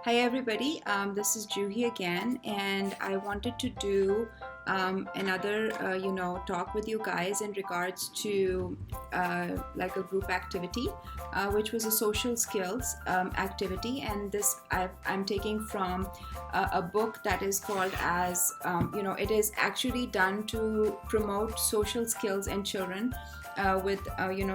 Hi everybody, this is Juhi again, and I wanted to do another, talk with you guys in regards to like a group activity, which was a social skills activity, and I'm taking from a book that is called as, it is actually done to promote social skills in children. With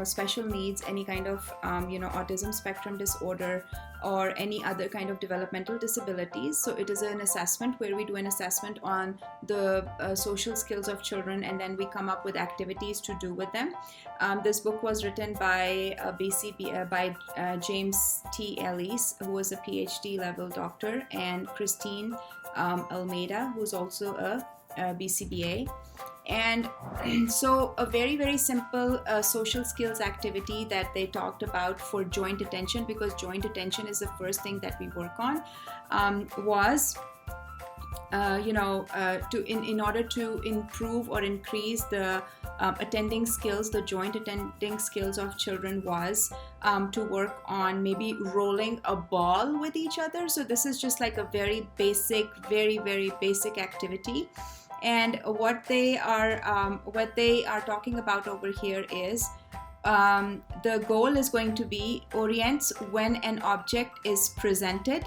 special needs, any kind of autism spectrum disorder or any other kind of developmental disabilities. So it is an assessment where we do an assessment on the social skills of children, and then we come up with activities to do with them. This book was written by James T. Ellis, who was a PhD level doctor, and Christine Almeida, who's also a BCBA. And so a very, very simple social skills activity that they talked about for joint attention, because joint attention is the first thing that we work on, was in order to improve or increase the attending skills, the joint attending skills of children, was to work on maybe rolling a ball with each other. So this is just like a very basic, very, very basic activity. And what they are talking about over here is the goal is going to be orients when an object is presented,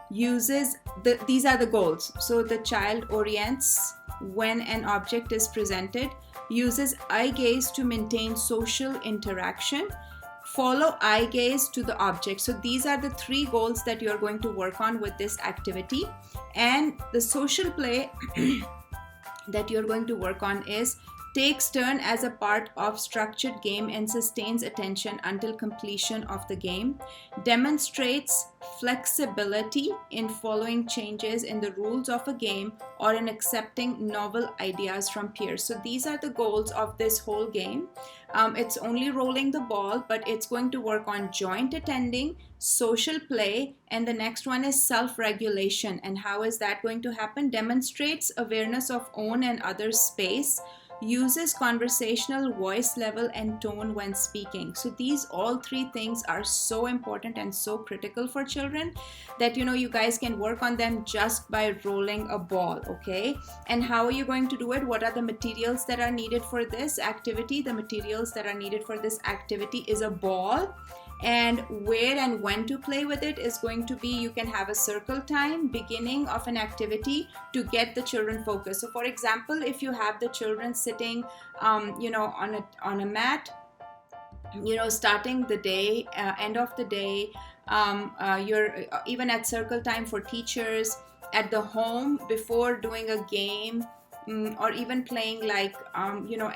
these are the goals. So the child orients when an object is presented, uses eye gaze to maintain social interaction, follow eye gaze to the object. So these are the three goals that you're going to work on with this activity. And the social play that you're going to work on is takes turn as a part of structured game and sustains attention until completion of the game, demonstrates flexibility in following changes in the rules of a game or in accepting novel ideas from peers. So these are the goals of this whole game. It's only rolling the ball, but it's going to work on joint attending, social play, and the next one is self-regulation. And how is that going to happen? Demonstrates awareness of own and other space, uses conversational voice level and tone when speaking. So these all three things are so important and so critical for children that you guys can work on them just by rolling a ball. Okay, and how are you going to do it? What are the materials that are needed for this activity? The materials that are needed for this activity is a ball, and where and when to play with it is going to be, you can have a circle time beginning of an activity to get the children focused. So for example, if you have the children sitting on a mat, starting the day, end of the day, you're even at circle time for teachers, at the home before doing a game, or even playing like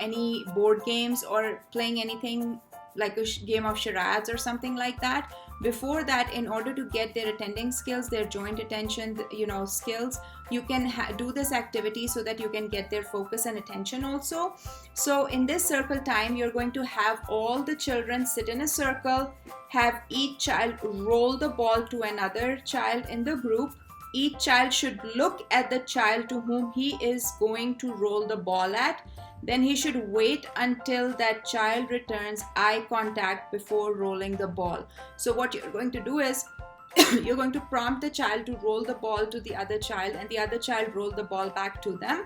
any board games, or playing anything like a game of charades or something like that. Before that, in order to get their attending skills, their joint attention skills, you can do this activity so that you can get their focus and attention also. So in this circle time, you're going to have all the children sit in a circle, have each child roll the ball to another child in the group. Each child should look at the child to whom he is going to roll the ball at. Then he should wait until that child returns eye contact before rolling the ball. So what you're going to do is you're going to prompt the child to roll the ball to the other child, and the other child roll the ball back to them.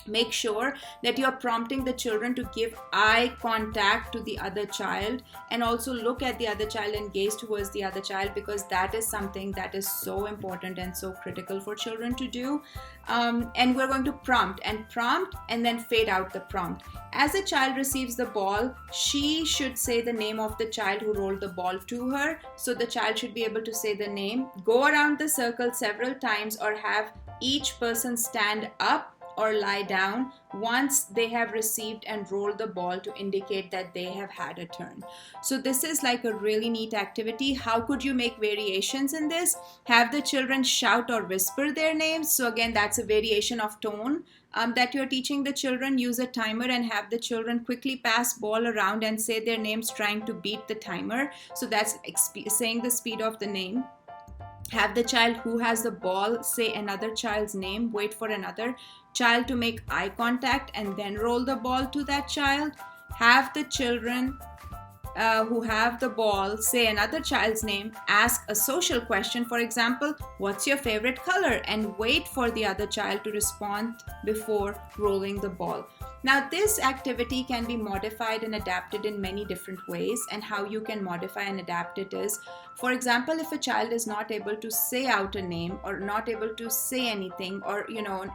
Make sure that you're prompting the children to give eye contact to the other child, and also look at the other child and gaze towards the other child, because that is something that is so important and so critical for children to do. And we're going to prompt and then fade out the prompt. As a child receives the ball, she should say the name of the child who rolled the ball to her. So the child should be able to say the name, go around the circle several times, or have each person stand up or lie down once they have received and rolled the ball to indicate that they have had a turn. So this is like a really neat activity. How could you make variations in this? Have the children shout or whisper their names. So again, that's a variation of tone that you're teaching the children. Use a timer and have the children quickly pass ball around and say their names, trying to beat the timer. So that's saying the speed of the name. Have the child who has the ball say another child's name, wait for another child to make eye contact, and then roll the ball to that child. Have the children who have the ball say another child's name, ask a social question, for example, what's your favorite color, and wait for the other child to respond before rolling the ball. Now, this activity can be modified and adapted in many different ways, and how you can modify and adapt it is, for example, if a child is not able to say out a name or not able to say anything, or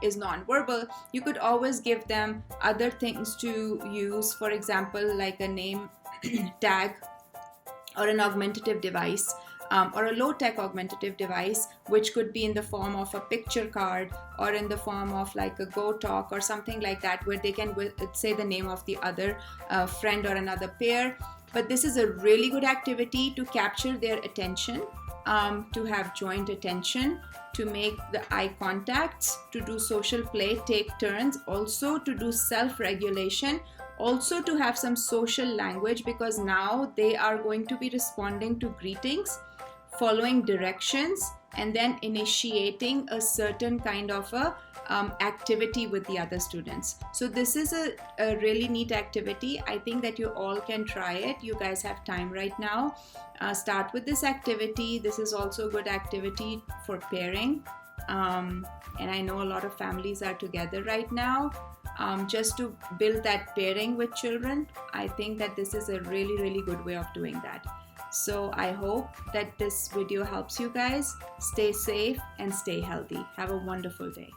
is non-verbal, you could always give them other things to use, for example, like a name tag or an augmentative device, or a low-tech augmentative device, which could be in the form of a picture card or in the form of like a Go Talk or something like that, where they can say the name of the other friend or another pair. But this is a really good activity to capture their attention, to have joint attention, to make the eye contacts, to do social play, take turns, also to do self-regulation, also to have some social language, because now they are going to be responding to greetings, following directions, and then initiating a certain kind of a activity with the other students. So this is a really neat activity. I think that you all can try it. You guys have time right now. Start with this activity. This is also a good activity for pairing. And I know a lot of families are together right now. Just to build that pairing with children, I think that this is a really, really good way of doing that. So I hope that this video helps you guys. Stay safe and stay healthy. Have a wonderful day.